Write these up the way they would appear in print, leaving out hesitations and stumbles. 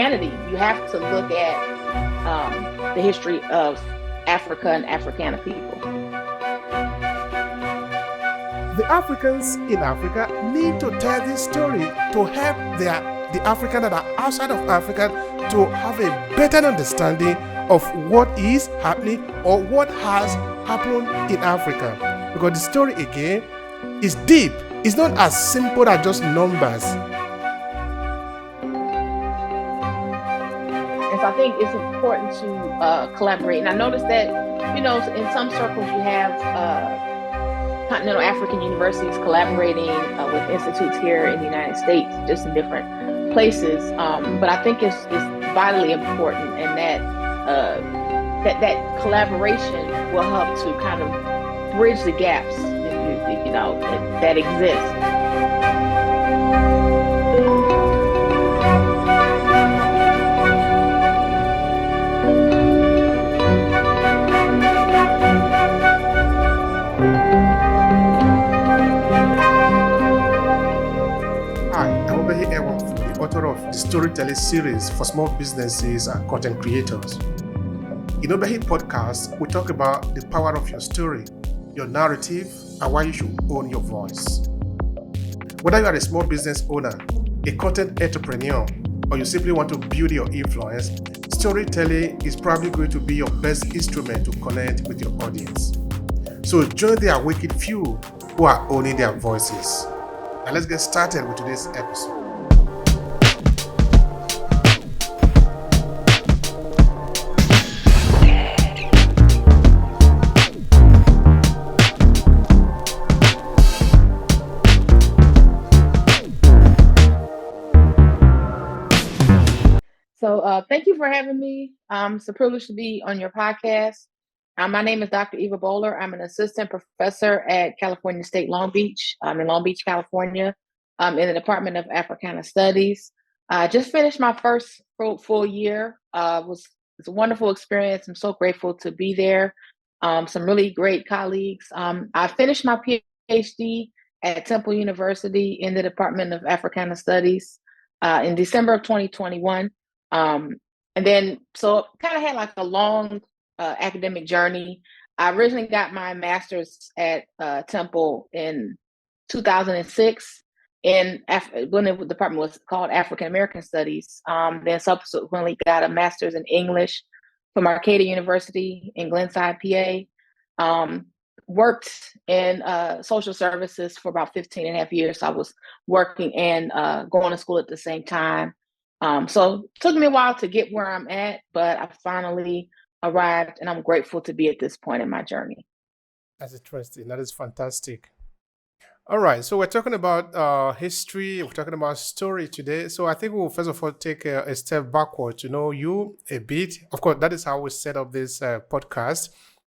humanity, you have to look at the history of Africa and Africana people. The Africans in Africa need to tell this story to help the Africans that are outside of Africa to have a better understanding of what is happening or what has happened in Africa. Because the story again is deep. It's not as simple as just numbers. And so I think it's important to collaborate. And I noticed that, in some circles you have continental African universities collaborating with institutes here in the United States, just in different places. But I think it's vitally important, and that collaboration will help to kind of bridge the gaps, that exist. Of the storytelling series for small businesses and content creators. In Obehi Podcast, we talk about the power of your story, your narrative, and why you should own your voice. Whether you are a small business owner, a content entrepreneur, or you simply want to build your influence, storytelling is probably going to be your best instrument to connect with your audience. So join the awakened few who are owning their voices. Now let's get started with today's episode. So thank you for having me. It's a privilege to be on your podcast. My name is Dr. Eva Bohler. I'm an assistant professor at California State Long Beach. I'm in Long Beach, California, in the Department of Africana Studies. I just finished my first full year. It's a wonderful experience. I'm so grateful to be there. Some really great colleagues. I finished my PhD at Temple University in the Department of Africana Studies in December of 2021. And then, so kind of had like a long academic journey. I originally got my master's at Temple in 2006 when the department was called African American Studies. Then subsequently got a master's in English from Arcadia University in Glenside, PA. Worked in social services for about 15 and a half years. So I was working and going to school at the same time. So it took me a while to get where I'm at, but I finally arrived, and I'm grateful to be at this point in my journey. That's interesting. That is fantastic. All right. So we're talking about history. We're talking about story today. So I think we'll first of all take a step backward to know you a bit. Of course, that is how we set up this podcast.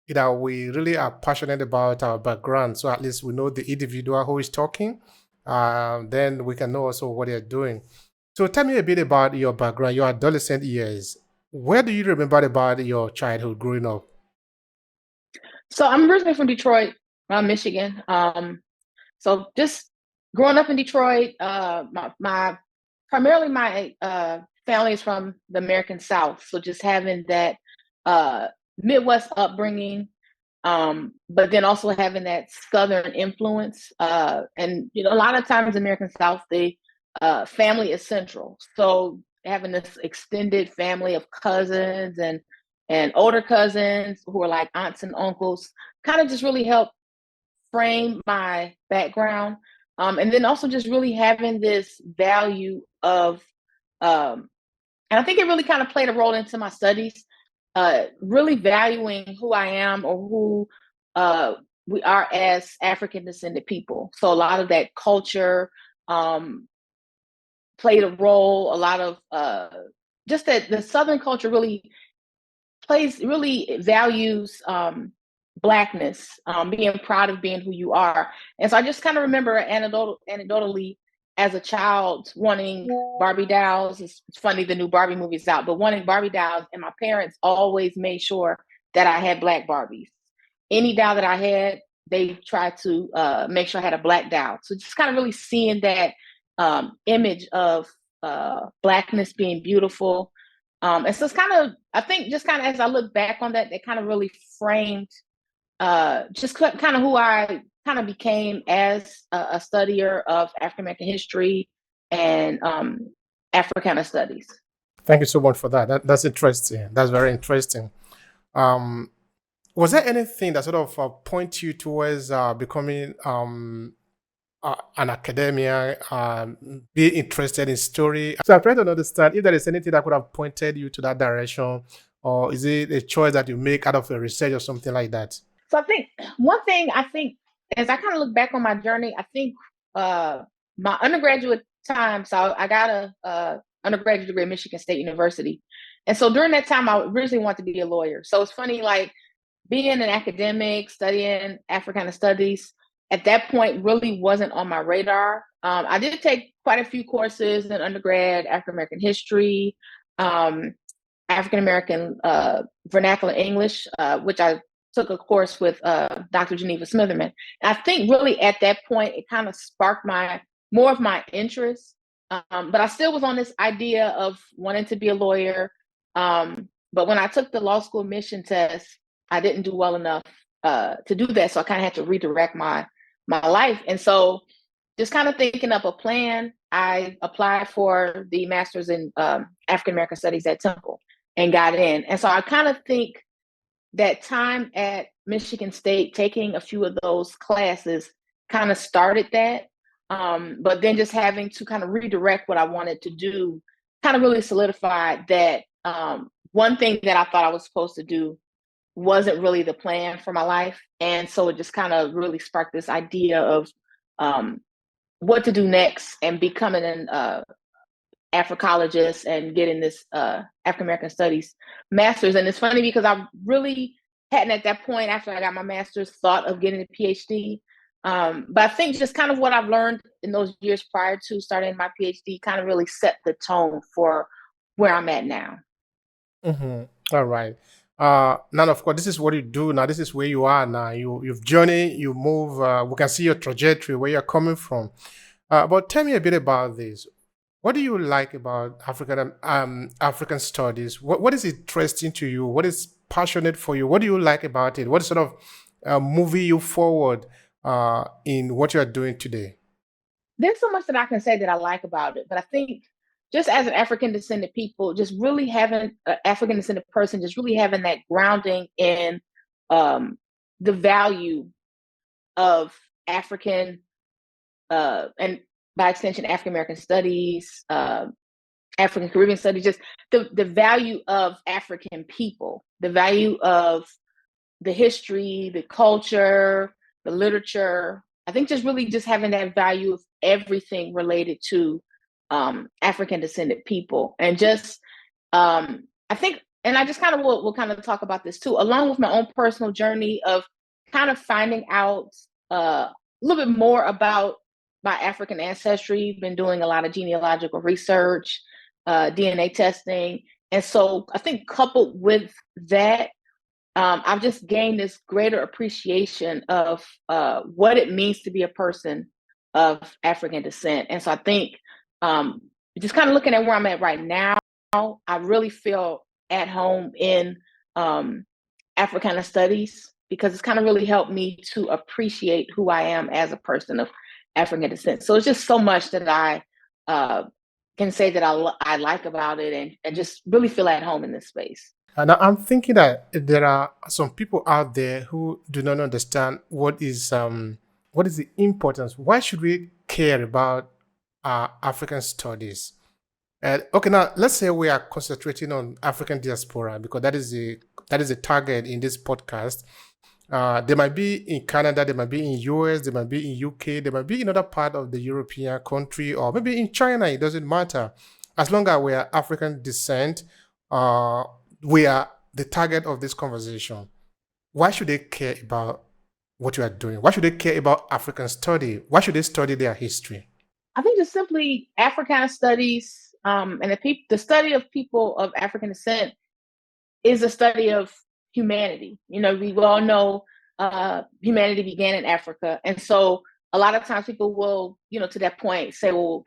We really are passionate about our background. So at least we know the individual who is talking. Then we can know also what they're doing. So tell me a bit about your background, your adolescent years. Where do you remember about your childhood growing up? So I'm originally from Detroit, Michigan. So just growing up in Detroit, primarily my family is from the American South. So just having that Midwest upbringing, but then also having that Southern influence. And a lot of times in the American South, family is central. So having this extended family of cousins and older cousins who are like aunts and uncles kind of just really helped frame my background. And then also just really having this value of, and I think it really kind of played a role into my studies, really valuing who I am or who we are as African descended people. So a lot of that culture, played a role. A lot of just that the Southern culture really values Blackness, being proud of being who you are. And so I just kind of remember anecdotally as a child wanting Barbie dolls. It's funny, the new Barbie movie's out, but wanting Barbie dolls, and my parents always made sure that I had Black Barbies. Any doll that I had, they tried to make sure I had a Black doll. So just kind of really seeing that image of Blackness being beautiful. And so it's kind of, I think just kind of as I look back on that, it kind of really framed just kind of who I kind of became as a studier of African American history and Africana Studies. Thank you so much for that. That's interesting. That's very interesting. Um, was there anything that sort of point you towards becoming an academia, be interested in story? So I'm trying to understand if there is anything that could have pointed you to that direction, or is it a choice that you make out of a research or something like that? So I think one thing as I kind of look back on my journey, I think my undergraduate time, so I got a undergraduate degree at Michigan State University. And so during that time, I originally wanted to be a lawyer. So it's funny, like being an academic, studying Africana Studies, at that point really wasn't on my radar. I did take quite a few courses in undergrad, African American history, African American vernacular English, which I took a course with Dr. Geneva Smitherman. And I think really at that point, it kind of sparked more of my interest. But I still was on this idea of wanting to be a lawyer. But when I took the law school admission test, I didn't do well enough to do that. So I kind of had to redirect my life. And so just kind of thinking up a plan, I applied for the master's in African American Studies at Temple and got in. And so I kind of think that time at Michigan State, taking a few of those classes kind of started that. But then just having to kind of redirect what I wanted to do kind of really solidified that one thing that I thought I was supposed to do wasn't really the plan for my life. And so it just kind of really sparked this idea of what to do next and becoming an Africologist and getting this African American Studies master's. And it's funny because I really hadn't at that point, after I got my master's, thought of getting a PhD. But I think just kind of what I've learned in those years prior to starting my PhD kind of really set the tone for where I'm at now. Mm-hmm. All right. Now, of course, this is what you do now. This is where you are now. You've journeyed, you move. We can see your trajectory, where you're coming from. But tell me a bit about this. What do you like about African studies? What is interesting to you? What is passionate for you? What do you like about it? What sort of moving you forward in what you are doing today? There's so much that I can say that I like about it, but I think just as an African descended people, just really having an African descended person, just really having that grounding in the value of African and by extension, African American studies, African Caribbean studies, just the value of African people, the value of the history, the culture, the literature. I think just really just having that value of everything related to African descended people. And just, I think, and I just kind of will kind of talk about this too, along with my own personal journey of kind of finding out a little bit more about my African ancestry, been doing a lot of genealogical research, DNA testing. And so I think coupled with that, I've just gained this greater appreciation of what it means to be a person of African descent. And so I think just kind of looking at where I'm at right now, I really feel at home in Africana Studies because it's kind of really helped me to appreciate who I am as a person of African descent. So it's just so much that I can say that I like about it and just really feel at home in this space. And I'm thinking that there are some people out there who do not understand what is the importance. Why should we care about African studies? Okay, now let's say we are concentrating on African diaspora because that is the target in this podcast. They might be in Canada, they might be in US, they might be in UK, they might be in other part of the European country, or maybe in China. It doesn't matter. As long as we are African descent, we are the target of this conversation. Why should they care about what you are doing? Why should they care about African study? Why should they study their history? I think just simply Africana studies and the study of people of African descent is a study of humanity. You know, we all know humanity began in Africa. And so a lot of times people will, to that point say, well,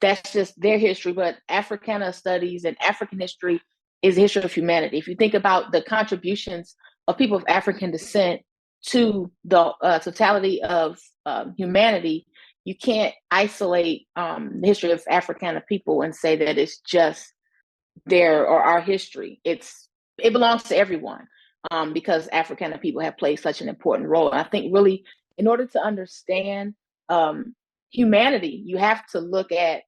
that's just their history. But Africana Studies and African history is the history of humanity. If you think about the contributions of people of African descent to the totality of humanity, you can't isolate the history of Africana people and say that it's just their or our history. It belongs to everyone, because Africana people have played such an important role. And I think really, in order to understand humanity, you have to look at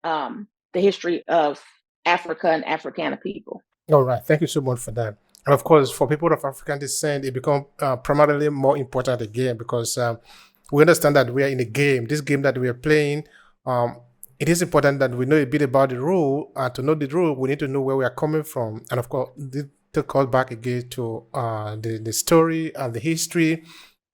the history of Africa and Africana people. All right. Thank you so much for that. And of course, for people of African descent, it becomes primarily more important again because we understand that we are in a game. This game that we are playing, it is important that we know a bit about the rule. To know the rule, we need to know where we are coming from. And of course, to call back again to the story and the history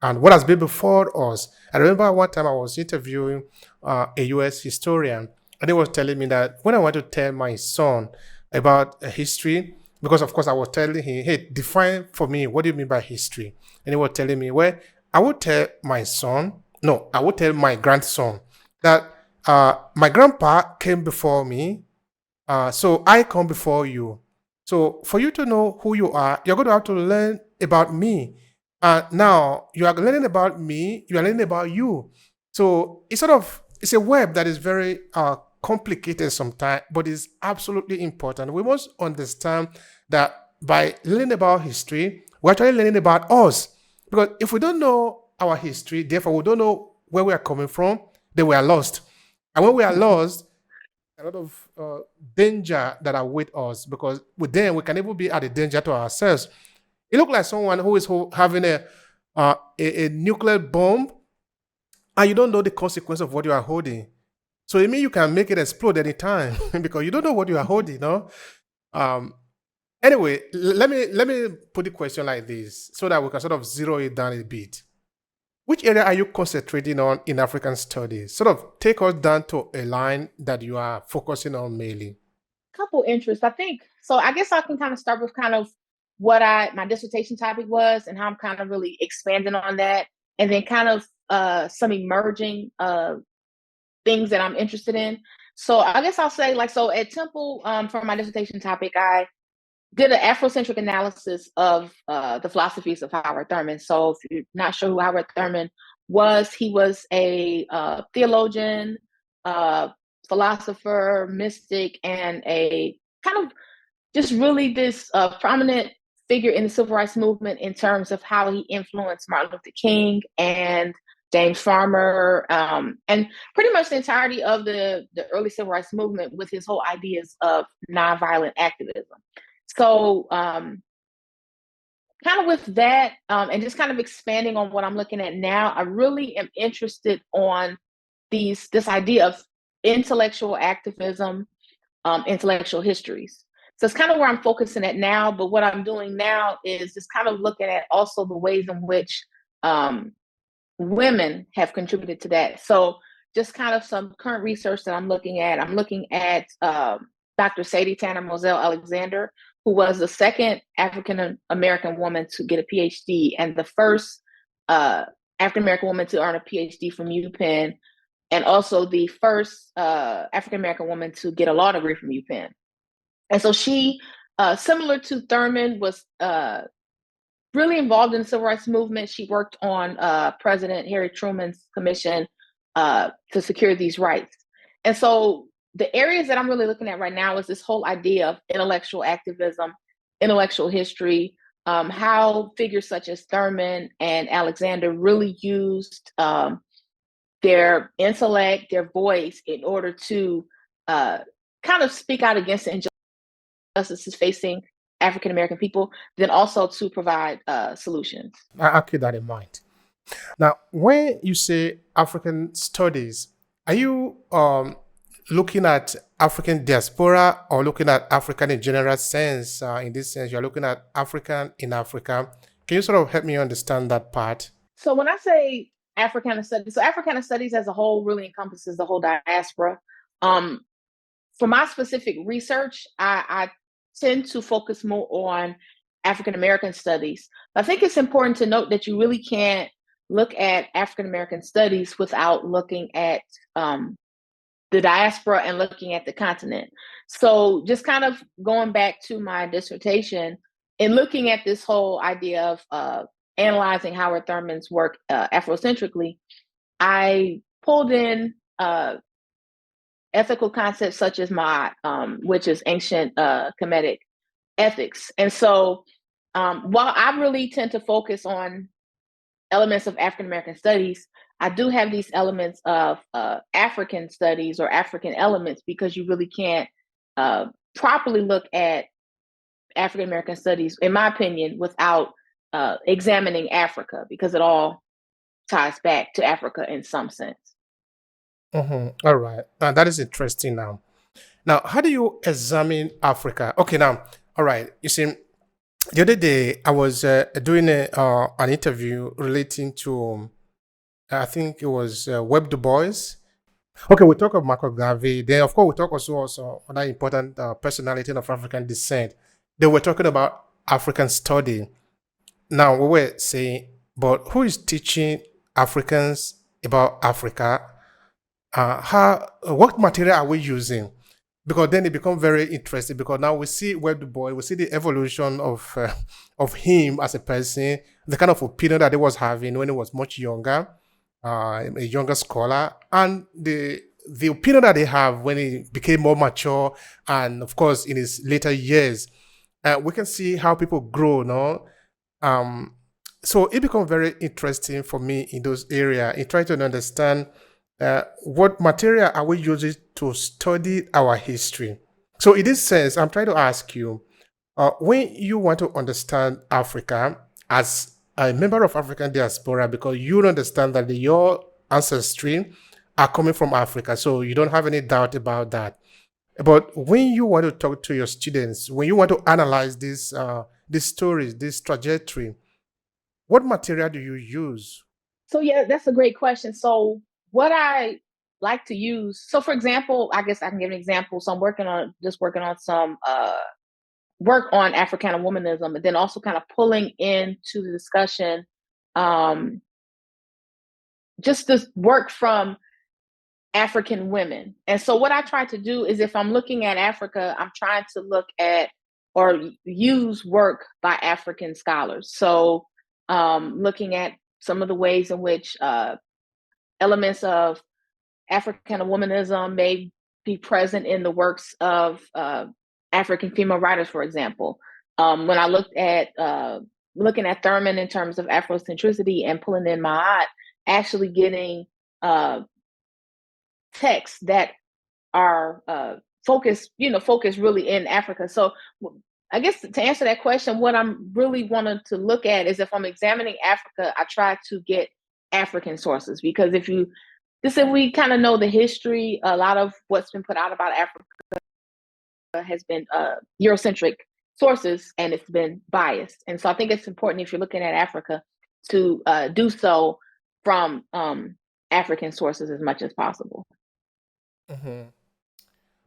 and what has been before us. I remember one time I was interviewing a U.S. historian, and he was telling me that when I want to tell my son about history, because of course I was telling him, hey, define for me, what do you mean by history? And he was telling me, well, I would tell my grandson that my grandpa came before me, so I come before you. So for you to know who you are, you're going to have to learn about me. Now you are learning about me, you are learning about you. So it's a web that is very complicated sometimes, but it's absolutely important. We must understand that by learning about history, we're actually learning about us. Because if we don't know our history, therefore we don't know where we are coming from, then we are lost. And when we are lost, a lot of danger that await us, because with them we can even be at a danger to ourselves. It looks like someone who is having a nuclear bomb, and you don't know the consequence of what you are holding. So it means you can make it explode anytime because you don't know what you are holding, no? Anyway, let me put the question like this so that we can sort of zero it down a bit. Which area are you concentrating on in African studies? Sort of take us down to a line that you are focusing on mainly. Couple interests, I think. So I guess I can kind of start with kind of what my dissertation topic was and how I'm kind of really expanding on that, and then kind of some emerging things that I'm interested in. So I guess I'll say, like, so at Temple, for my dissertation topic, I did an Afrocentric analysis of the philosophies of Howard Thurman. So if you're not sure who Howard Thurman was, he was a theologian, philosopher, mystic, and a kind of just really this prominent figure in the civil rights movement in terms of how he influenced Martin Luther King and James Farmer, and pretty much the entirety of the early civil rights movement with his whole ideas of nonviolent activism. So kind of with that, and just kind of expanding on what I'm looking at now, I really am interested on this idea of intellectual activism, intellectual histories. So it's kind of where I'm focusing at now, but what I'm doing now is just kind of looking at also the ways in which women have contributed to that. So just kind of some current research that I'm looking at. I'm looking at Dr. Sadie Tanner Moselle Alexander, who was the second African American woman to get a PhD and the first African American woman to earn a PhD from UPenn, and also the first African American woman to get a law degree from UPenn. And so she, similar to Thurman, was really involved in the civil rights movement. She worked on President Harry Truman's commission to secure these rights. And so the areas that I'm really looking at right now is this whole idea of intellectual activism, intellectual history, how figures such as Thurman and Alexander really used their intellect, their voice, in order to kind of speak out against the injustices facing African American people, then also to provide solutions. I'll keep that in mind. Now, when you say African studies, are you looking at African diaspora or looking at African in general sense? In this sense, you're looking at African in Africa. Can you sort of help me understand that part? So when I say Africana Studies, so Africana Studies as a whole really encompasses the whole diaspora. For my specific research, I tend to focus more on African American studies. I think it's important to note that you really can't look at African American studies without looking at the diaspora and looking at the continent. So just kind of going back to my dissertation and looking at this whole idea of analyzing Howard Thurman's work Afrocentrically, I pulled in ethical concepts such as Ma'at, which is ancient Kemetic ethics. And so while I really tend to focus on elements of African American studies, I do have these elements of African studies or African elements, because you really can't properly look at African American studies, in my opinion, without examining Africa, because it all ties back to Africa in some sense. All right. That is interesting now. Now, how do you examine Africa? Okay, now, all right. You see, the other day I was doing an interview relating to, I think it was Web Du Bois. Okay, we talk of Marco Garvey. Then, of course, we talk also other important personality of African descent. They were talking about African study. Now, we were saying, but who is teaching Africans about Africa? What material are we using? Because then it becomes very interesting, because now we see Web Du Bois, we see the evolution of him as a person, the kind of opinion that he was having when he was much younger, a younger scholar, and the opinion that they have when he became more mature, and of course in his later years. We can see how people grow, no? So it becomes very interesting for me in those areas, in trying to understand what material are we using to study our history. So in this sense, I'm trying to ask you, when you want to understand Africa as a member of African diaspora, because you understand that your ancestry are coming from Africa, so you don't have any doubt about that. But when you want to talk to your students, when you want to analyze these stories, this trajectory, what material do you use? So yeah, that's a great question. So what I like to use, so for example, I guess I can give an example. So I'm working on some work on Africana womanism, and then also kind of pulling into the discussion just this work from African women. And so what I try to do is, if I'm looking at Africa, I'm trying to look at or use work by African scholars. So looking at some of the ways in which elements of Africana womanism may be present in the works of African female writers, for example. When I looked at looking at Thurman in terms of Afrocentricity and pulling in Ma'at, actually getting texts that are focused really in Africa. So I guess to answer that question, what I'm really wanting to look at is, if I'm examining Africa, I try to get African sources, because if we kind of know the history, a lot of what's been put out about Africa has been Eurocentric sources, and it's been biased. And so I think it's important, if you're looking at Africa, to do so from African sources as much as possible. Mhm.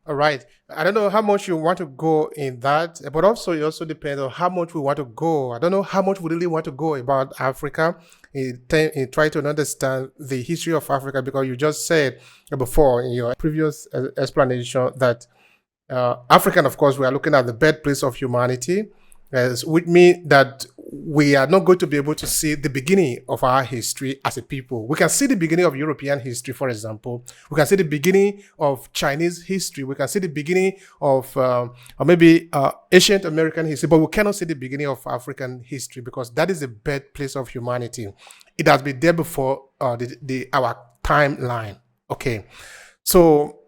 All right. I don't know how much you want to go in that, but also it also depends on how much we want to go. I don't know how much we really want to go about Africa in trying to understand the history of Africa, because you just said before in your previous explanation that African, of course, we are looking at the birthplace of humanity, which means that we are not going to be able to see the beginning of our history as a people. We can see the beginning of European history, for example. We can see the beginning of Chinese history. We can see the beginning of or maybe ancient American history, but we cannot see the beginning of African history, because that is the birthplace of humanity. It has been there before our timeline. Okay, so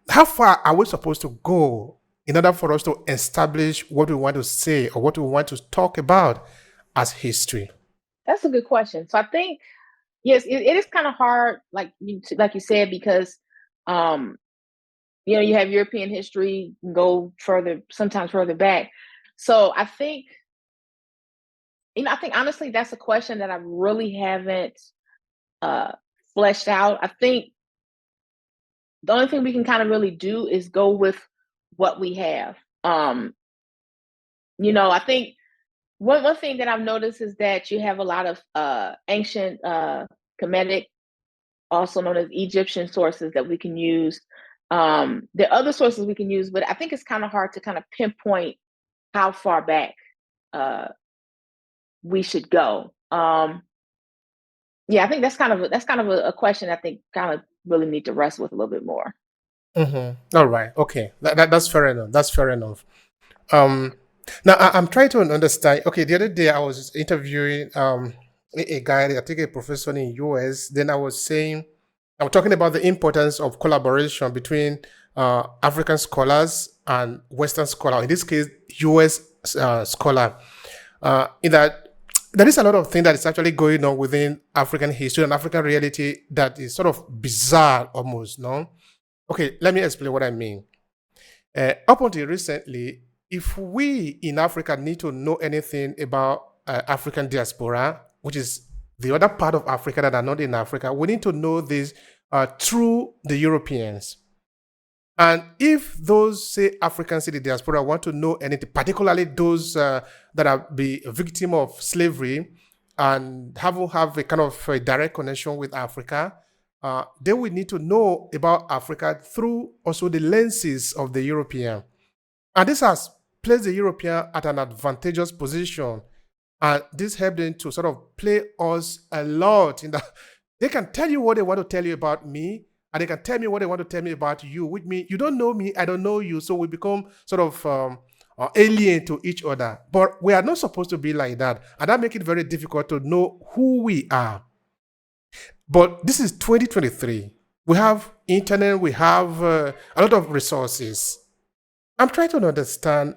how far are we supposed to go in order for us to establish what we want to say or what we want to talk about as history? That's a good question. So I think, yes, it is kind of hard, like you said, because you have European history, go sometimes further back. So I think honestly that's a question that I really haven't fleshed out. I think the only thing we can kind of really do is go with what we have. I think one thing that I've noticed is that you have a lot of ancient Kemetic, also known as Egyptian sources, that we can use. There are other sources we can use, but I think it's kind of hard to kind of pinpoint how far back we should go. Yeah, I think that's kind of a question I think kind of really need to wrestle with a little bit more. All right. Okay. That's fair enough. That's fair enough. Now I'm trying to understand. Okay, the other day I was interviewing a guy, I think a professor in US. Then I was talking about the importance of collaboration between African scholars and Western scholars. In this case, US scholar. In that there is a lot of things that is actually going on within African history and African reality that is sort of bizarre almost, no? Okay, let me explain what I mean. Up until recently, if we in Africa need to know anything about African diaspora, which is the other part of Africa that are not in Africa, we need to know this through the Europeans. And if those, say, Africans in the diaspora want to know anything, particularly those that are be a victim of slavery and have a kind of a direct connection with Africa, they will need to know about Africa through also the lenses of the European. And this has placed the European at an advantageous position. And this helped them to sort of play us a lot in that they can tell you what they want to tell you about me, and they can tell me what they want to tell me about you, which means you don't know me, I don't know you, so we become sort of alien to each other. But we are not supposed to be like that, and that makes it very difficult to know who we are. But this is 2023. We have internet, we have a lot of resources. I'm trying to understand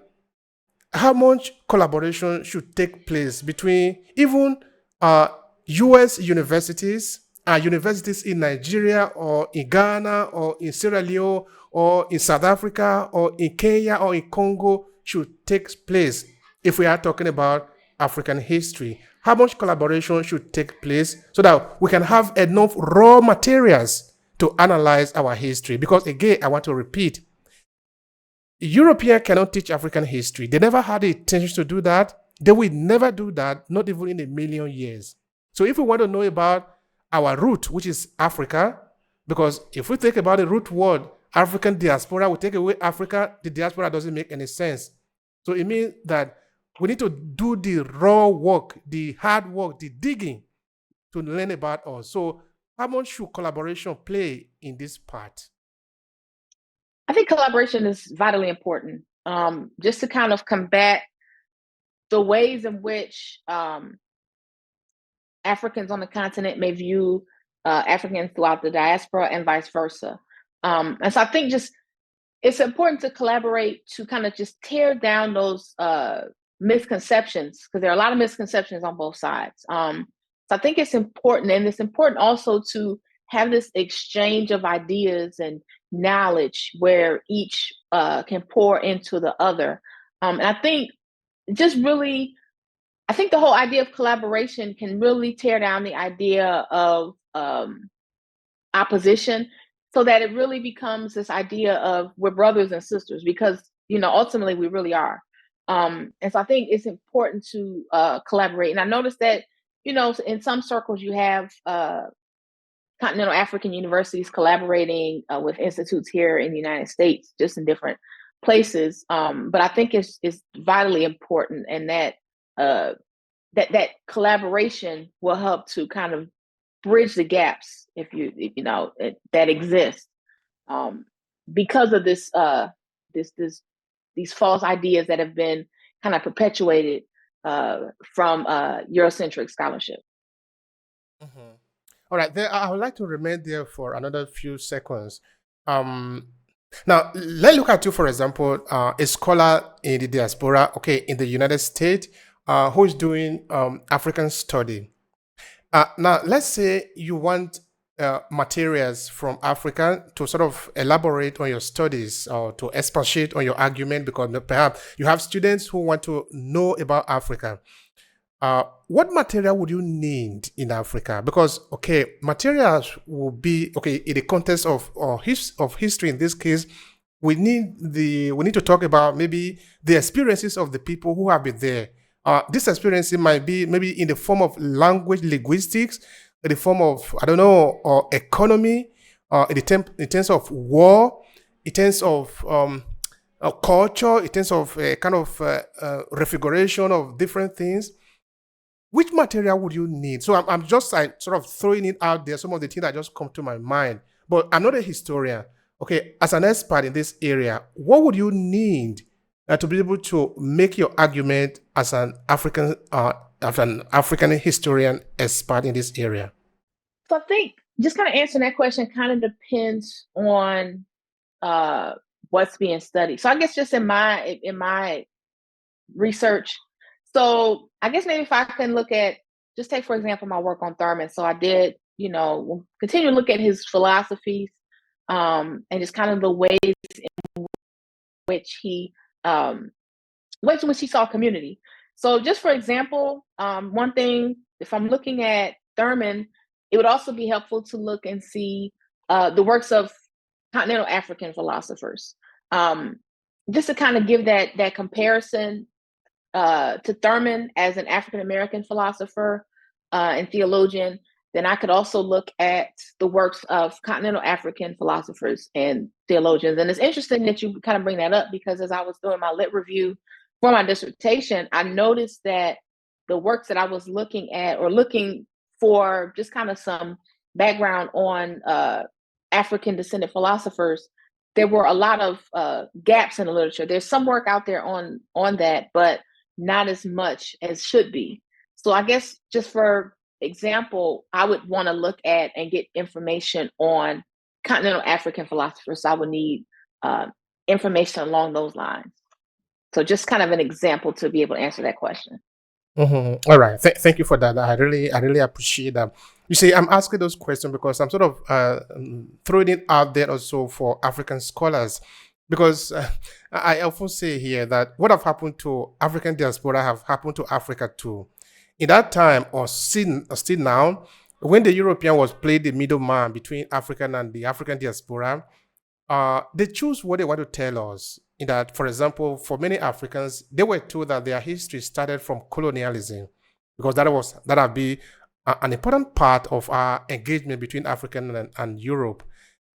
how much collaboration should take place between even US universities and universities in Nigeria or in Ghana or in Sierra Leone or in South Africa or in Kenya or in Congo should take place if we are talking about African history. How much collaboration should take place so that we can have enough raw materials to analyze our history? Because again, I want to repeat, Europeans cannot teach African history. They never had the intention to do that. They will never do that, not even in a million years. So if we want to know about our root, which is Africa, because if we think about the root word, African diaspora, we take away Africa, the diaspora doesn't make any sense. So it means that we need to do the raw work, the hard work, the digging to learn about us. So how much should collaboration play in this part? I think collaboration is vitally important, just to kind of combat the ways in which Africans on the continent may view Africans throughout the diaspora and vice versa. And so I think just it's important to collaborate to kind of just tear down those misconceptions, because there are a lot of misconceptions on both sides. So I think it's important, and it's important also to have this exchange of ideas and knowledge where each can pour into the other. And I think the whole idea of collaboration can really tear down the idea of opposition, so that it really becomes this idea of we're brothers and sisters, because, ultimately we really are. And so I think it's important to collaborate. And I noticed that, in some circles you have continental African universities collaborating with institutes here in the United States, just in different places. But I think it's vitally important, and that that collaboration will help to kind of bridge the gaps, that exist because of these false ideas that have been kind of perpetuated from Eurocentric scholarship. Mm-hmm. All right, I would like to remain there for another few seconds. Now, let's look at you, for example, a scholar in the diaspora, okay, in the United States, who is doing African study. Now, let's say you want materials from Africa to sort of elaborate on your studies or to expatiate on your argument, because perhaps you have students who want to know about Africa. What material would you need in Africa? Because, okay, materials will be, okay, in the context of history in this case, we need to talk about maybe the experiences of the people who have been there. This experience might be maybe in the form of language, linguistics, in the form of, I don't know, or economy, in terms of war, in terms of culture, in terms of kind of refiguration of different things, which material would you need? So I'm just like sort of throwing it out there, some of the things that just come to my mind. But I'm not a historian. Okay, as an expert in this area, what would you need to be able to make your argument as an African historian expert in this area? So I think just kind of answering that question kind of depends on what's being studied. So I guess just in my research, so I guess maybe if I can look at, just take for example my work on Thurman. So I did, continue to look at his philosophies, and just kind of the ways in which he ways in which he saw community. So just for example, one thing, if I'm looking at Thurman, it would also be helpful to look and see the works of continental African philosophers, just to kind of give that comparison to Thurman as an African American philosopher and theologian. Then I could also look at the works of continental African philosophers and theologians. And it's interesting that you kind of bring that up, because as I was doing my lit review for my dissertation, I noticed that the works that I was looking at, or looking for just kind of some background on African descendant philosophers, there were a lot of gaps in the literature. There's some work out there on that, but not as much as should be. So I guess just for example, I would want to look at and get information on continental African philosophers. So I would need information along those lines. So just kind of an example to be able to answer that question. Mm-hmm. All right. Thank you for that. I really appreciate that. You see, I'm asking those questions because I'm sort of throwing it out there also for African scholars, because I often say here that what have happened to African diaspora have happened to Africa too. In that time, or still now, when the European was played the middleman between African and the African diaspora, they choose what they want to tell us. In that, for example, for many Africans, they were told that their history started from colonialism, because that have been an important part of our engagement between African and Europe.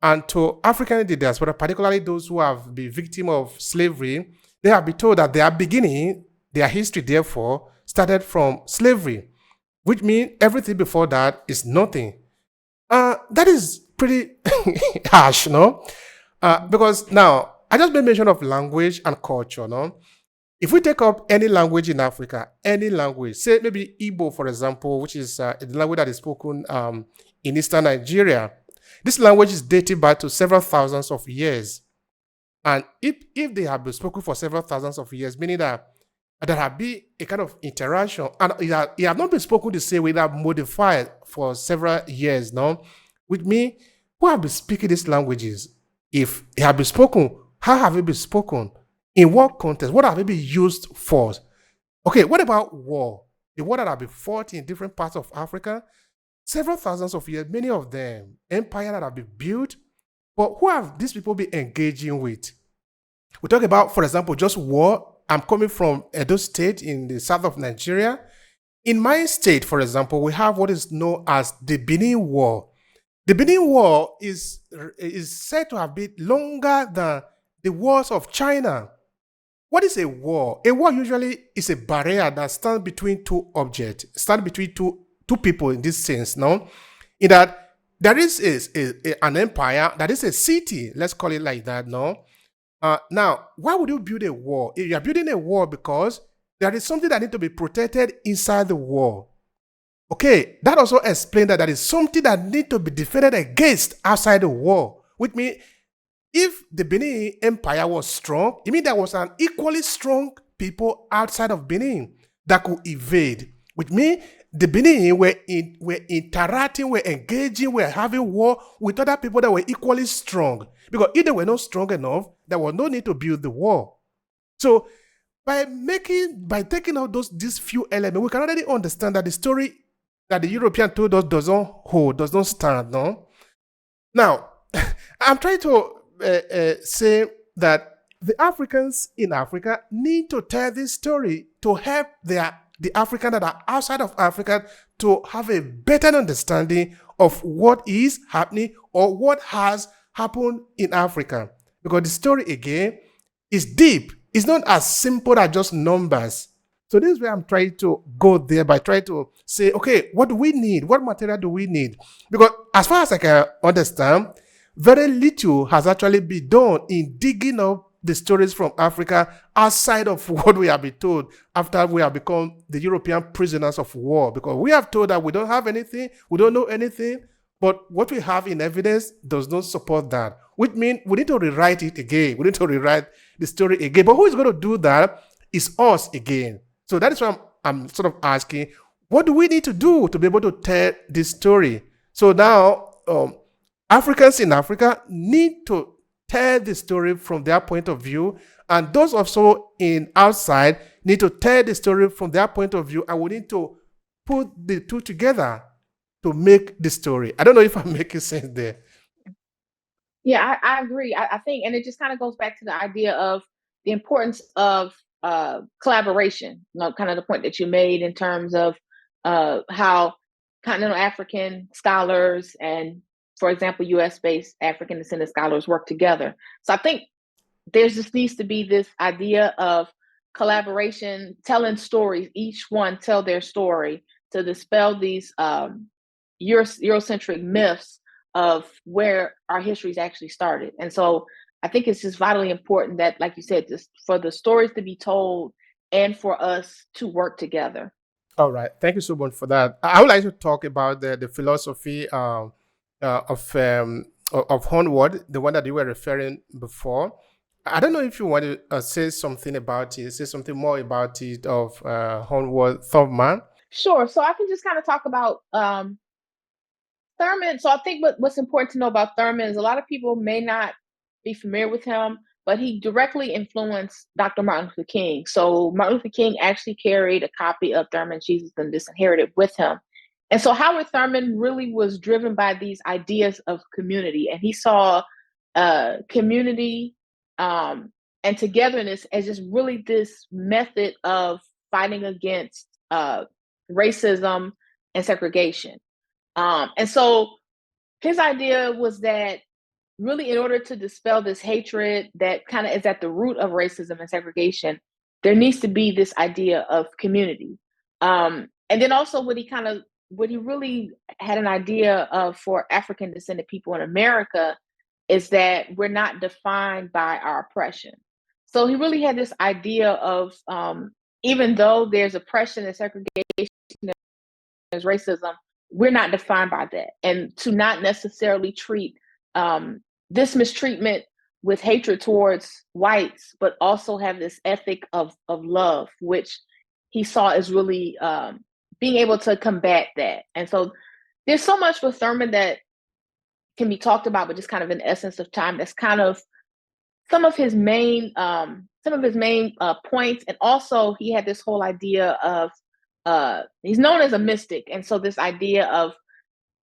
And to African diaspora, particularly those who have been victim of slavery, they have been told that their history, therefore, started from slavery, which means everything before that is nothing. That is pretty harsh, no? Because now, I just made mention of language and culture, no? If we take up any language in Africa, any language, say maybe Igbo, for example, which is the language that is spoken in eastern Nigeria, this language is dated back to several thousands of years. And if they have been spoken for several thousands of years, meaning that there have been a kind of interaction, and it have not been spoken the same way, that modified for several years now, which means who have been speaking these languages? If they have been spoken, how have they been spoken? In what context? What have they been used for? Okay, what about war? The war that have been fought in different parts of Africa, several thousands of years, many of them, empire that have been built, but who have these people been engaging with? We talk about, for example, just war. I'm coming from Edo State in the south of Nigeria. In my state, for example, we have what is known as the Benin War. The Benin War is said to have been longer than the wars of China. What is a war? A war usually is a barrier that stands between two objects, stands between two people in this sense, no? In that there is an empire, that is a city, let's call it like that, no? Now, why would you build a wall? If you are building a wall because there is something that needs to be protected inside the wall. Okay, that also explains that there is something that needs to be defended against outside the wall, which means if the Benin Empire was strong, it means there was an equally strong people outside of Benin that could evade, which means the Benin were interacting, were engaging, were having war with other people that were equally strong. Because if they were not strong enough, there was no need to build the wall. So by taking out these few elements, we can already understand that the story that the European told us does not stand. No. Now, I'm trying to say that the Africans in Africa need to tell this story to help the Africans that are outside of Africa to have a better understanding of what is happening or what has happened in Africa. because the story again is deep. It's not as simple as just numbers. So this is where I'm trying to go there by trying to say, okay, what do we need? What material do we need? Because as far as I can understand, very little has actually been done in digging up the stories from Africa outside of what we have been told after we have become the European prisoners of war. Because we have told that we don't have anything, we don't know anything, but what we have in evidence does not support that. Which means we need to rewrite it again. We need to rewrite the story again. But who is going to do that is us again. So that is why I'm sort of asking, what do we need to do to be able to tell this story? So now, Africans in Africa need to tell the story from their point of view, and those also in outside need to tell the story from their point of view, and we need to put the two together to make the story. I don't know if I'm making sense there. Yeah, I agree. I think, and it just kind of goes back to the idea of the importance of collaboration, kind of the point that you made in terms of how continental African scholars and, for example, US-based African descendant scholars work together. So I think needs to be this idea of collaboration, telling stories, each one tell their story to dispel these Eurocentric myths of where our histories actually started. And so I think it's just vitally important that, like you said, just for the stories to be told and for us to work together. All right. Thank you so much for that. I would like to talk about the philosophy of Hornward, the one that you were referring before. I don't know if you want to say something about it, say something more about it of Hornward Thurman. Sure. So I can just kind of talk about Thurman. So I think what's important to know about Thurman is a lot of people may not be familiar with him, but he directly influenced Dr. Martin Luther King. So Martin Luther King actually carried a copy of Thurman's Jesus and Disinherited with him. And so Howard Thurman really was driven by these ideas of community, and he saw community and togetherness as just really this method of fighting against racism and segregation. And so his idea was that really, in order to dispel this hatred that kind of is at the root of racism and segregation, there needs to be this idea of community. And then also what he really had an idea of for African descendant people in America is that we're not defined by our oppression. So he really had this idea of even though there's oppression and segregation, there's racism, we're not defined by that. And to not necessarily treat this mistreatment with hatred towards whites, but also have this ethic of love, which he saw as really being able to combat that. And so there's so much with Thurman that can be talked about, but just kind of in the essence of time, that's kind of some of his main points. And also he had this whole idea of he's known as a mystic. And so this idea of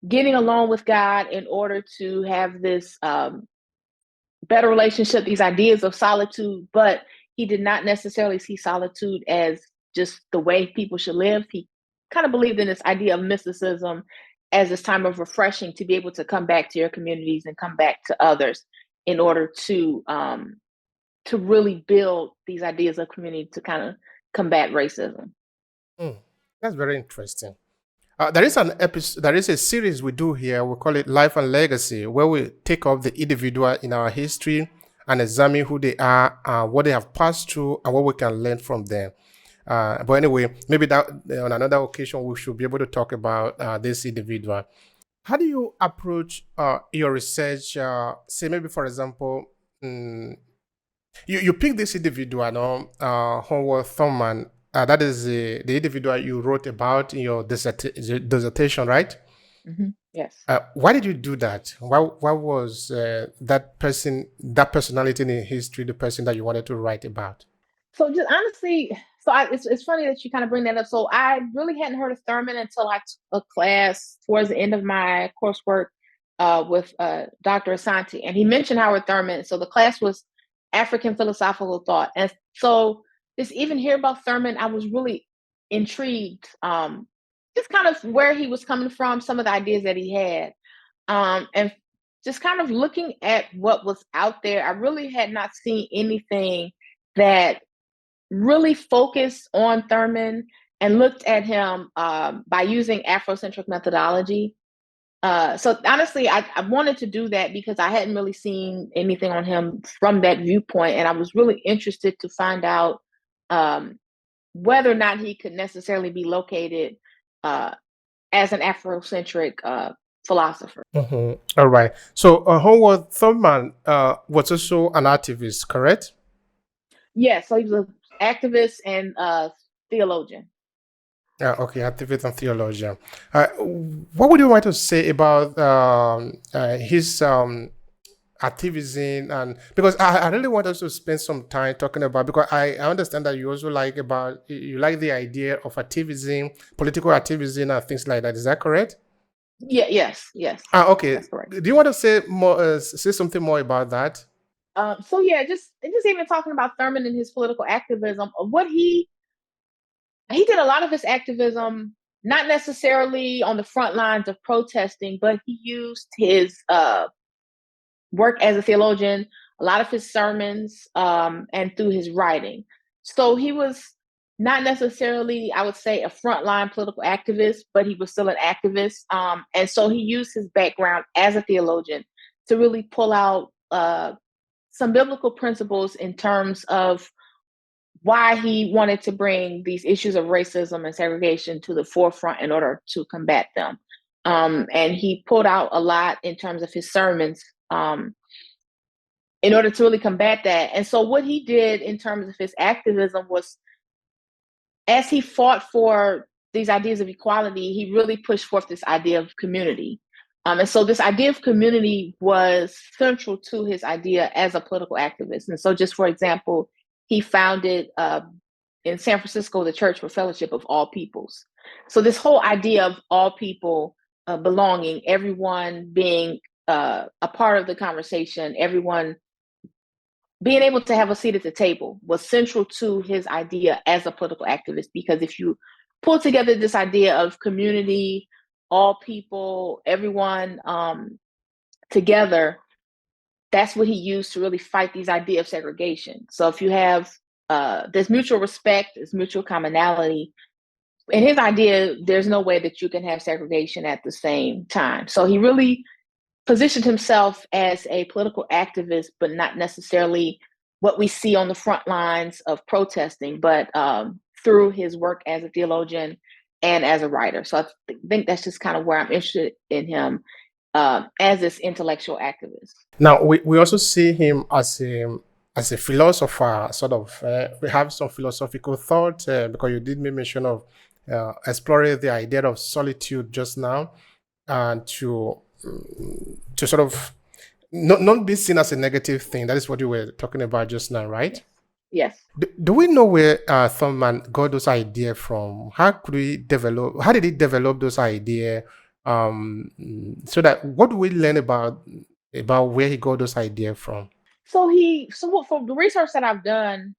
getting along with God in order to have this better relationship, these ideas of solitude, but he did not necessarily see solitude as just the way people should live. He kind of believed in this idea of mysticism as this time of refreshing, to be able to come back to your communities and come back to others in order to really build these ideas of community to kind of combat racism. That's very interesting. There is an episode. There is a series we do here. We call it Life and Legacy, where we take up the individual in our history and examine who they are, what they have passed through, and what we can learn from them. But anyway, maybe that on another occasion we should be able to talk about this individual. How do you approach your research? Say maybe, for example, you pick this individual, Howard Thurman. That is the individual you wrote about in your dissertation, right? Mm-hmm. Yes. Why did you do that? Why was that personality in history, the person that you wanted to write about? So just honestly, it's funny that you kind of bring that up. So I really hadn't heard of Thurman until I took a class towards the end of my coursework with Dr. Asante, and he mentioned Howard Thurman. So the class was African philosophical thought, and so just even hear about Thurman, I was really intrigued, just kind of where he was coming from, some of the ideas that he had, and just kind of looking at what was out there, I really had not seen anything that really focused on Thurman and looked at him by using Afrocentric methodology. So honestly, I wanted to do that because I hadn't really seen anything on him from that viewpoint, and I was really interested to find out whether or not he could necessarily be located as an Afrocentric philosopher. All right. So Howard Thurman was also an activist, correct? Yeah, so he was an activist and theologian. Okay, activist and theologian. What would you want to say about his activism? And because I really want us to spend some time talking about, because I understand that you also like the idea of activism, political activism, and things like that. Is that correct? Yeah, yes, Okay. that's correct. Do you want to say more? Say something more about that? So yeah, just even talking about Thurman and his political activism, what he did a lot of his activism not necessarily on the front lines of protesting, but he used his work as a theologian, a lot of his sermons, and through his writing. So he was not necessarily, I would say, a frontline political activist, but he was still an activist. And so he used his background as a theologian to really pull out some biblical principles in terms of why he wanted to bring these issues of racism and segregation to the forefront in order to combat them. And he pulled out a lot in terms of his sermons in order to really combat that. And so what he did in terms of his activism was, as he fought for these ideas of equality, he really pushed forth this idea of community. And so this idea of community was central to his idea as a political activist. And so just for example, he founded in San Francisco the Church for Fellowship of All Peoples. So this whole idea of all people belonging, everyone being a part of the conversation, everyone being able to have a seat at the table was central to his idea as a political activist. Because if you pull together this idea of community, all people, everyone together, that's what he used to really fight these ideas of segregation. So if you have, there's mutual respect, there's mutual commonality. In his idea, there's no way that you can have segregation at the same time. So he really positioned himself as a political activist, but not necessarily what we see on the front lines of protesting, but through his work as a theologian and as a writer. So I think that's just kind of where I'm interested in him as this intellectual activist. Now we also see him as a philosopher, sort of. We have some philosophical thought because you did make mention of exploring the idea of solitude just now, and to sort of not be seen as a negative thing. That is what you were talking about just now, right? Yes. Do we know where Thurman got those ideas from? How did he develop those ideas? So that what do we learn about where he got those ideas from? So from the research that I've done,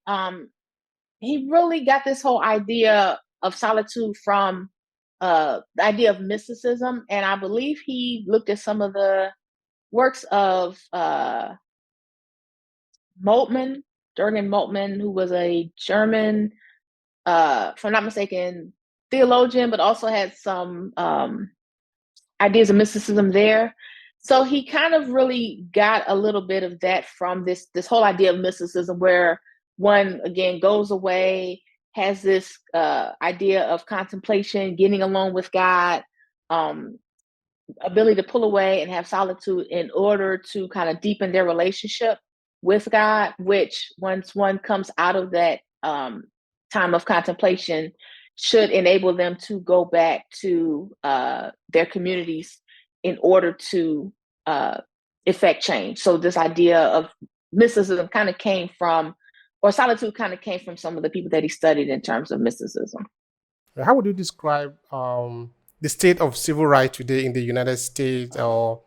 he really got this whole idea of solitude from the idea of mysticism. And I believe he looked at some of the works of Moltmann, Jürgen Moltmann, who was a German, if I'm not mistaken, theologian, but also had some ideas of mysticism there. So he kind of really got a little bit of that from this whole idea of mysticism, where one again goes away, has this idea of contemplation, getting alone with God, ability to pull away and have solitude in order to kind of deepen their relationship with God, which once one comes out of that time of contemplation should enable them to go back to their communities in order to effect change. So this idea of mysticism kind of came from, or solitude kind of came from some of the people that he studied in terms of mysticism. How would you describe the state of civil rights today in the United States, or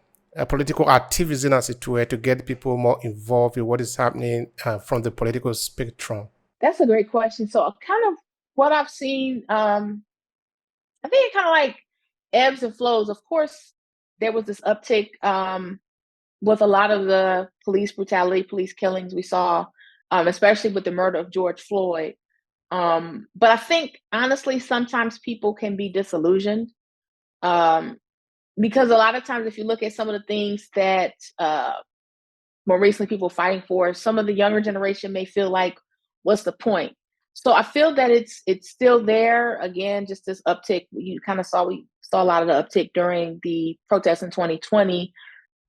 political activism, as it were, to get people more involved in what is happening from the political spectrum? That's a great question. So kind of what I've seen, I think it kind of like ebbs and flows. Of course, there was this uptick with a lot of the police brutality, police killings we saw, especially with the murder of George Floyd. But I think honestly, sometimes people can be disillusioned, um, because a lot of times, if you look at some of the things that more recently people fighting for, some of the younger generation may feel like, what's the point? So I feel that it's still there. Again, just this uptick you kind of saw. We saw a lot of the uptick during the protests in 2020,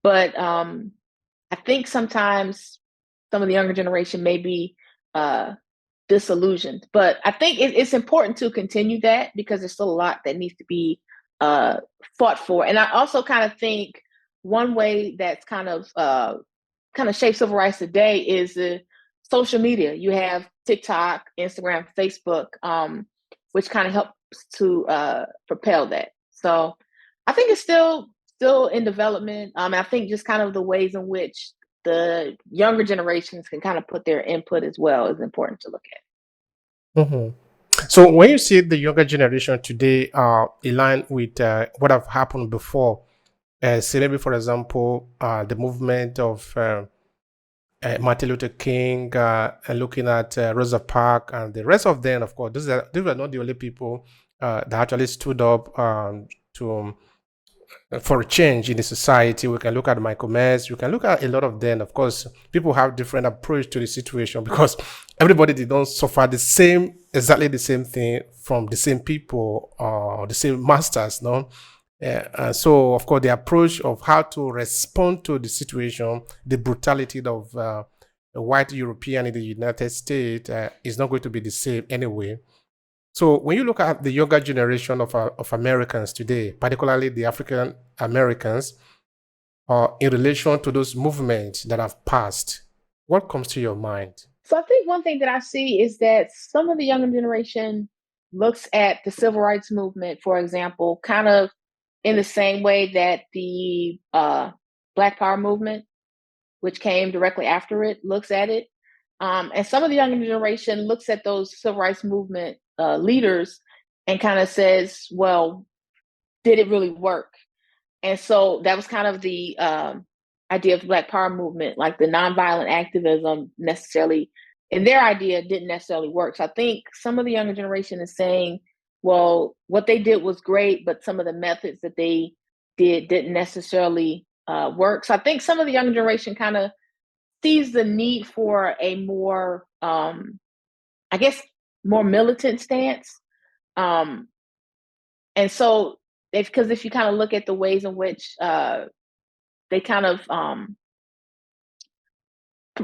but I think sometimes some of the younger generation may be uh, disillusioned. But I think it's important to continue that because there's still a lot that needs to be uh, fought for. And I also kind of think one way that's kind of shapes civil rights today is social media. You have TikTok, Instagram, Facebook, which kind of helps to propel that. So I think it's still in development. I think just kind of the ways in which the younger generations can kind of put their input as well is important to look at. Mhm. So when you see the younger generation today align with what have happened before, say maybe for example the movement of Martin Luther King, and looking at Rosa Parks and the rest of them, of course, these were not the only people that actually stood up to for a change in the society. We can look at Michael Myers. We can look at a lot of them. Of course, people have different approach to the situation because everybody did not suffer exactly the same thing from the same people or the same masters, no? So, of course, the approach of how to respond to the situation, the brutality of a white European in the United States is not going to be the same anyway. So when you look at the younger generation of Americans today, particularly the African Americans, in relation to those movements that have passed, what comes to your mind? So I think one thing that I see is that some of the younger generation looks at the civil rights movement, for example, kind of in the same way that the Black Power movement, which came directly after it, looks at it. And some of the younger generation looks at those civil rights movement leaders and kind of says, well, did it really work? And so that was kind of the idea of the Black Power movement, like the nonviolent activism necessarily, in their idea, didn't necessarily work. So I think some of the younger generation is saying, well, what they did was great, but some of the methods that they didn't necessarily work. So I think some of the younger generation kind of sees the need for a more, I guess, more militant stance. Um, and so, because if you kind of look at the ways in which they kind of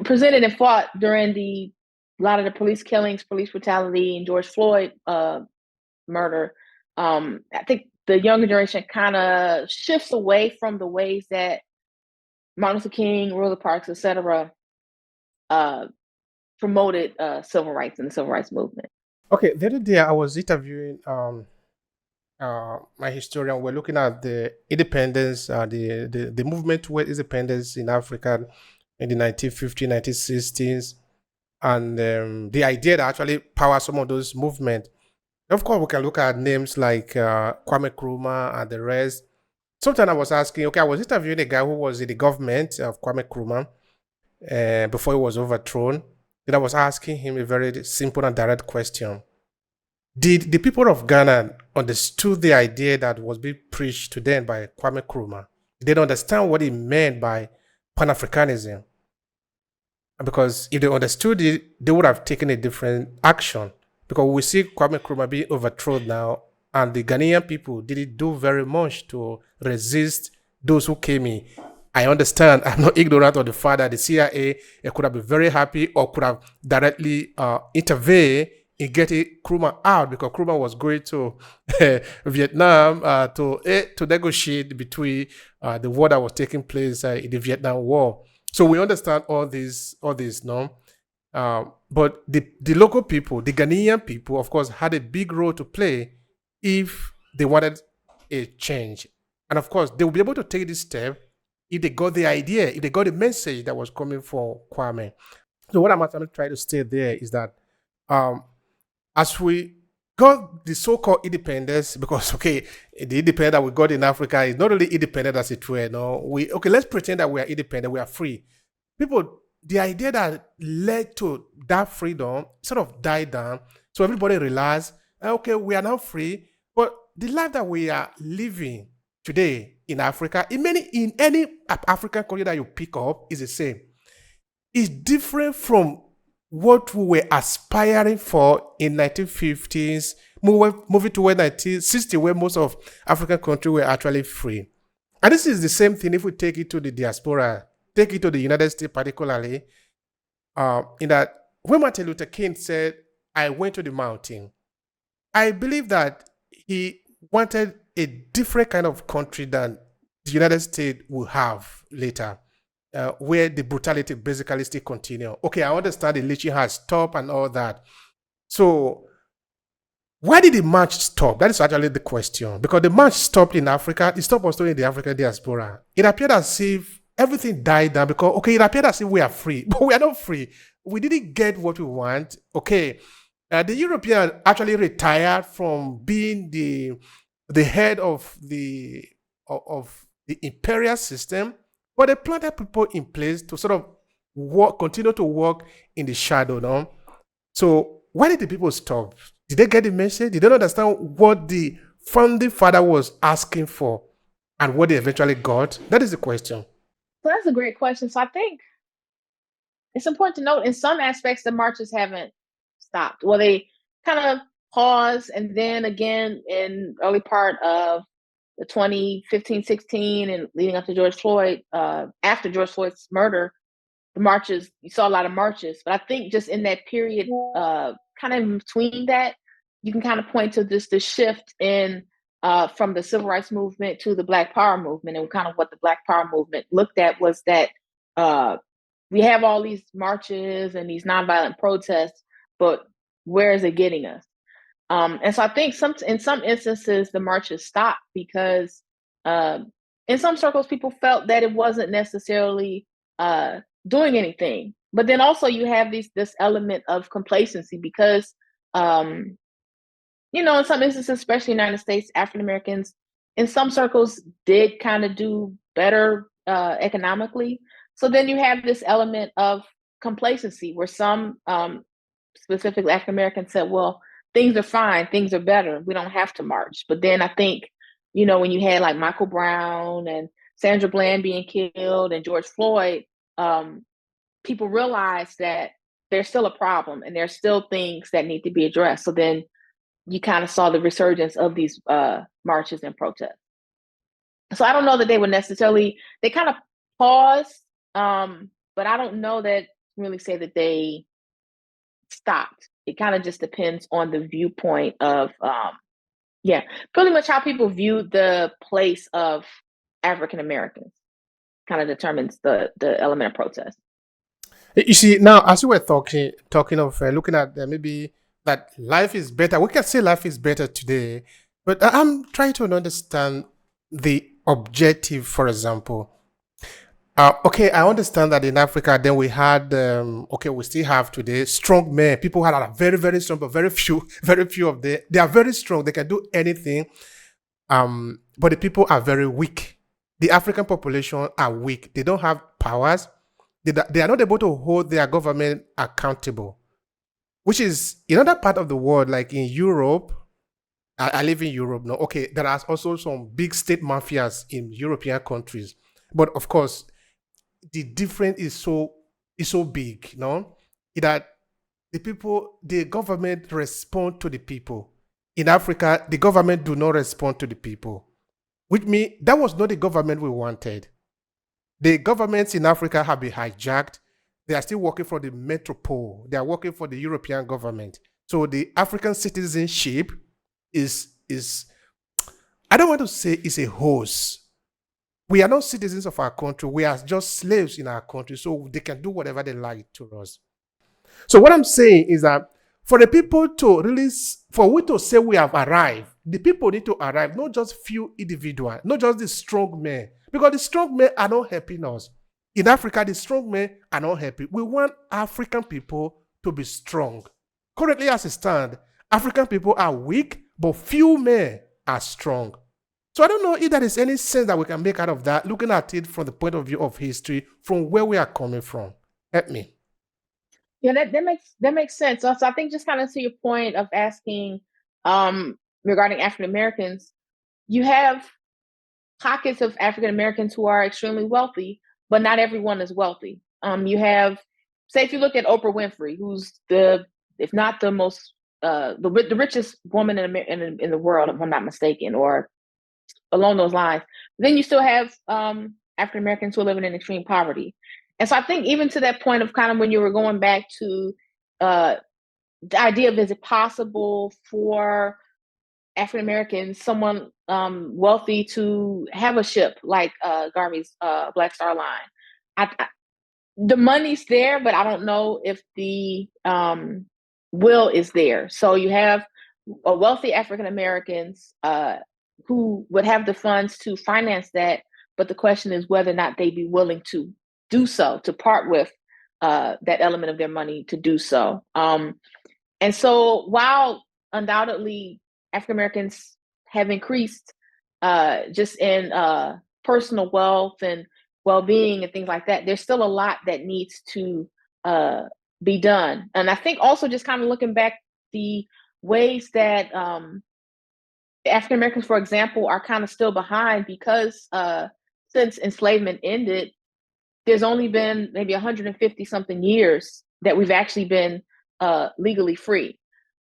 presented and fought during a lot of the police killings, police brutality, and George Floyd murder, I think the younger generation kind of shifts away from the ways that Martin Luther King, Rosa Parks, etc., promoted civil rights and the civil rights movement. Okay, the other day I was interviewing my historian. We're looking at the independence, the movement toward independence in Africa in the 1950s, 1960s, and the idea that actually power some of those movements. Of course, we can look at names like Kwame Nkrumah and the rest. Sometimes I was asking, okay, I was interviewing a guy who was in the government of Kwame Nkrumah before he was overthrown. Then I was asking him a very simple and direct question. Did the people of Ghana understood the idea that was being preached to them by Kwame Nkrumah? Did they understand what he meant by Pan-Africanism? Because if they understood it, they would have taken a different action. Because we see Kwame Nkrumah being overthrown now, and the Ghanaian people didn't do very much to resist those who came in. I understand. I'm not ignorant of the fact that the CIA could have been very happy or could have directly intervened in getting Nkrumah out, because Nkrumah was going to Vietnam to negotiate between the war that was taking place in the Vietnam War. So we understand all this, no? But the local people, the Ghanaian people, of course, had a big role to play if they wanted a change. And of course, they will be able to take this step if they got the idea, if they got the message that was coming from Kwame. So what I'm actually trying to say there is that as we got the so-called independence because the independence that we got in Africa is not really independent as it were. No, let's pretend that we are independent, we are free. People, the idea that led to that freedom sort of died down. So everybody realized, okay, we are now free. But the life that we are living today in Africa, in any African country that you pick up, is the same. It's different from what we were aspiring for in 1950s, moving toward 1960, where most of African countries were actually free. And this is the same thing if we take it to the diaspora, take it to the United States particularly, in that when Martin Luther King said, I went to the mountain, I believe that he wanted a different kind of country than the United States will have later. Where the brutality basically still continue. Okay, I understand the lynching has stopped and all that. So, why did the march stop? That is actually the question. Because the march stopped in Africa, it stopped also in the African diaspora. It appeared as if everything died down because, it appeared as if we are free, but we are not free. We didn't get what we want. Okay, the Europeans actually retired from being the head of the imperial system. But they planted people in place to sort of continue to work in the shadow, no? So why did the people stop? Did they get the message? Did they understand what the founding father was asking for and what they eventually got? That is the question. So that's a great question. So I think it's important to note in some aspects, the marches haven't stopped. Well, they kind of paused, and then again in early part of the 2015-16 and leading up to George Floyd, after George Floyd's murder, the marches, you saw a lot of marches. But I think just in that period, kind of in between that, you can kind of point to this the shift in from the civil rights movement to the Black Power movement. And kind of what the Black Power movement looked at was that we have all these marches and these nonviolent protests, but where is it getting us? And so I think in some instances, the marches stopped because in some circles, people felt that it wasn't necessarily doing anything. But then also you have this element of complacency because, in some instances, especially in the United States, African Americans in some circles did kind of do better economically. So then you have this element of complacency where some specifically African Americans said, well, things are fine, things are better, we don't have to march. But then I think, when you had like Michael Brown and Sandra Bland being killed and George Floyd, people realized that there's still a problem and there's still things that need to be addressed. So then you kind of saw the resurgence of these marches and protests. So I don't know that they kind of paused, but I don't know that really say that they stopped. It kind of just depends on the viewpoint of, pretty much how people view the place of African Americans kind of determines the element of protest. You see, now as we were talking of looking at maybe that life is better, we can say life is better today, but I'm trying to understand the objective, for example. I understand that in Africa, then we had, we still have today strong men. People had are very, very strong, but very few of them. They are very strong. They can do anything. But the people are very weak. The African population are weak. They don't have powers. They are not able to hold their government accountable, which is in other part of the world, like in Europe. I live in Europe now. Okay, there are also some big state mafias in European countries, but of course, the difference is so big, no? That the government respond to the people. In Africa, the government do not respond to the people. Which means that was not the government we wanted. The governments in Africa have been hijacked. They are still working for the metropole. They are working for the European government. So the African citizenship is I don't want to say it's a host. We are not citizens of our country. We are just slaves in our country, so they can do whatever they like to us. So what I'm saying is that for the people for we to say we have arrived, the people need to arrive, not just few individuals, not just the strong men, because the strong men are not helping us. In Africa, the strong men are not happy. We want African people to be strong. Currently, as it stands, African people are weak, but few men are strong. So I don't know if there is any sense that we can make out of that, looking at it from the point of view of history, from where we are coming from. Help me. Yeah, that makes sense. So I think just kind of to your point of asking regarding African Americans, you have pockets of African Americans who are extremely wealthy, but not everyone is wealthy. You have, say, if you look at Oprah Winfrey, who's if not the most, the richest woman in the world, if I'm not mistaken, or along those lines. Then you still have African Americans who are living in extreme poverty. And so I think even to that point of kind of when you were going back to the idea of, is it possible for African Americans, someone wealthy, to have a ship like Garvey's Black Star Line? The money's there, but I don't know if the will is there. So you have a wealthy African Americans who would have the funds to finance that, but the question is whether or not they'd be willing to do so, to part with that element of their money to do so. And so while undoubtedly African Americans have increased just in personal wealth and well-being and things like that, there's still a lot that needs to be done. And I think also just kind of looking back, the ways that African Americans, for example, are kind of still behind, because since enslavement ended, there's only been maybe 150 something years that we've actually been legally free.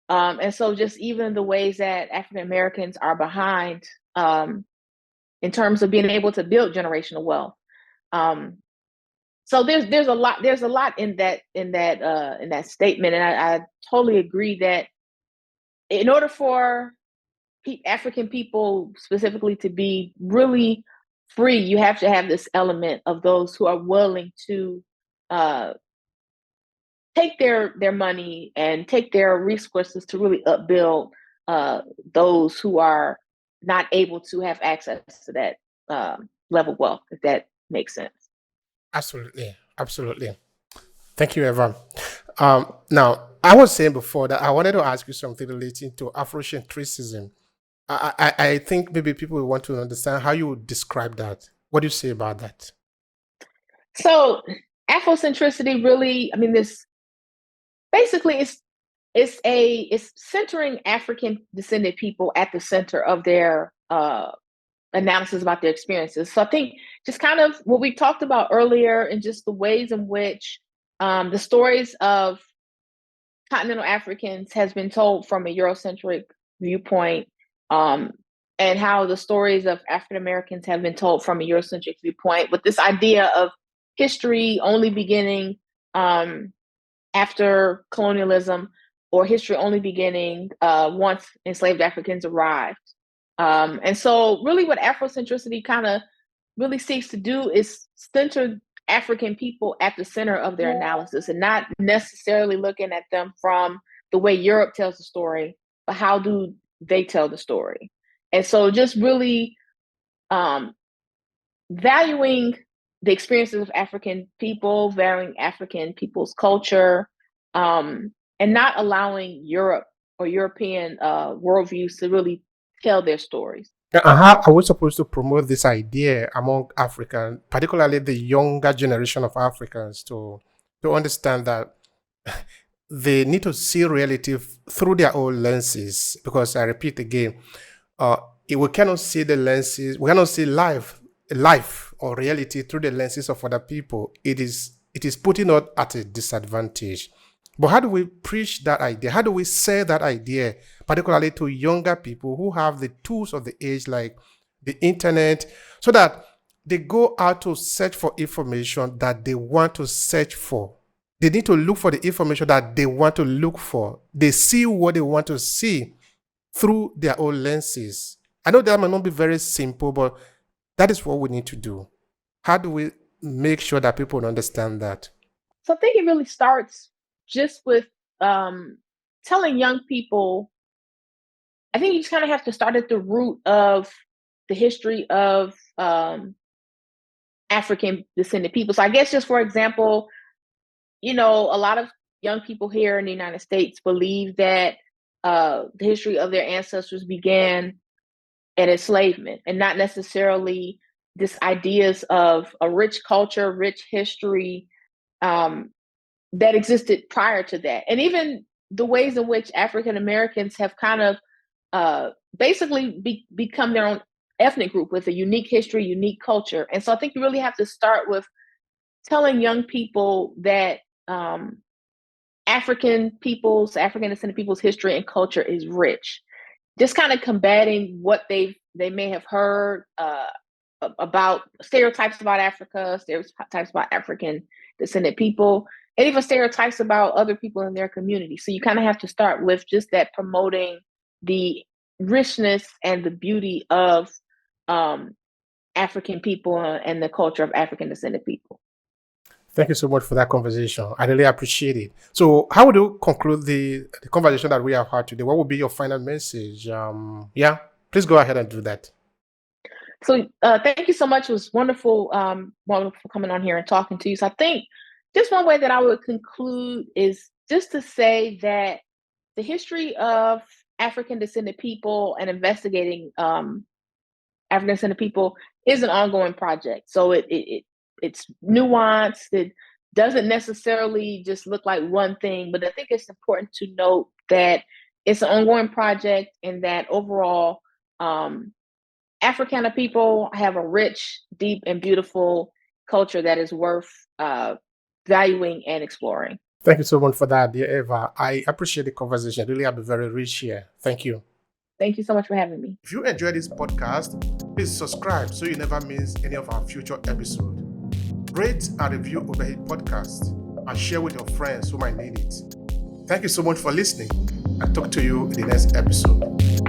And so just even the ways that African Americans are behind in terms of being able to build generational wealth. So there's a lot in that statement, and I totally agree that in order for African people specifically to be really free, you have to have this element of those who are willing to take their money and take their resources to really upbuild those who are not able to have access to that level of wealth, if that makes sense. Absolutely. Absolutely. Thank you, Eva. Now, I was saying before that I wanted to ask you something relating to Afrocentrism. I think maybe people will want to understand how you would describe that. What do you say about that? So Afrocentricity really, I mean, this basically it's centering African descended people at the center of their analysis about their experiences. So I think just kind of what we talked about earlier, and just the ways in which the stories of continental Africans has been told from a Eurocentric viewpoint, and how the stories of African Americans have been told from a Eurocentric viewpoint, with this idea of history only beginning after colonialism, or history only beginning once enslaved Africans arrived. And so really what Afrocentricity kind of really seeks to do is center African people at the center of their analysis, and not necessarily looking at them from the way Europe tells the story, but how do they tell the story. And so just really valuing the experiences of African people, valuing African people's culture, and not allowing Europe or European worldviews to really tell their stories. And how are we supposed to promote this idea among Africans, particularly the younger generation of Africans, to understand that they need to see reality through their own lenses? Because I repeat again, we cannot see the lenses, we cannot see life or reality through the lenses of other people. It is putting us at a disadvantage. But how do we preach that idea? How do we say that idea, particularly to younger people who have the tools of the age, like the internet, so that they go out to search for information that they want to search for? They need to look for the information that they want to look for. They see what they want to see through their own lenses. I know that might not be very simple, but that is what we need to do. How do we make sure that people understand that? So I think it really starts just with telling young people. I think you just kind of have to start at the root of the history of African descended people. So I guess just for example, a lot of young people here in the United States believe that the history of their ancestors began at enslavement, and not necessarily this ideas of a rich culture, rich history that existed prior to that. And even the ways in which African Americans have kind of basically become their own ethnic group with a unique history, unique culture. And so I think you really have to start with telling young people that African descendant people's history and culture is rich. Just kind of combating what they may have heard about stereotypes about Africa, stereotypes about African descendant people, and even stereotypes about other people in their community. So you kind of have to start with just that, promoting the richness and the beauty of African people and the culture of African descendant people. Thank you so much for that conversation. I really appreciate it. So how would you conclude the conversation that we have had today? What would be your final message? Please go ahead and do that. So thank you so much. It was wonderful, wonderful coming on here and talking to you. So I think just one way that I would conclude is just to say that the history of African descendant people and investigating African descendant people is an ongoing project. So it's nuanced. It doesn't necessarily just look like one thing, but I think it's important to note that it's an ongoing project, and that overall Africana people have a rich, deep, and beautiful culture that is worth valuing and exploring. Thank you so much for that, dear Eva. I appreciate the conversation. Really have been very rich here. Thank you. Thank you so much for having me. If you enjoyed this podcast, please subscribe so you never miss any of our future episodes. Rate and review Obehi Podcast and share with your friends who might need it. Thank you so much for listening. I'll talk to you in the next episode.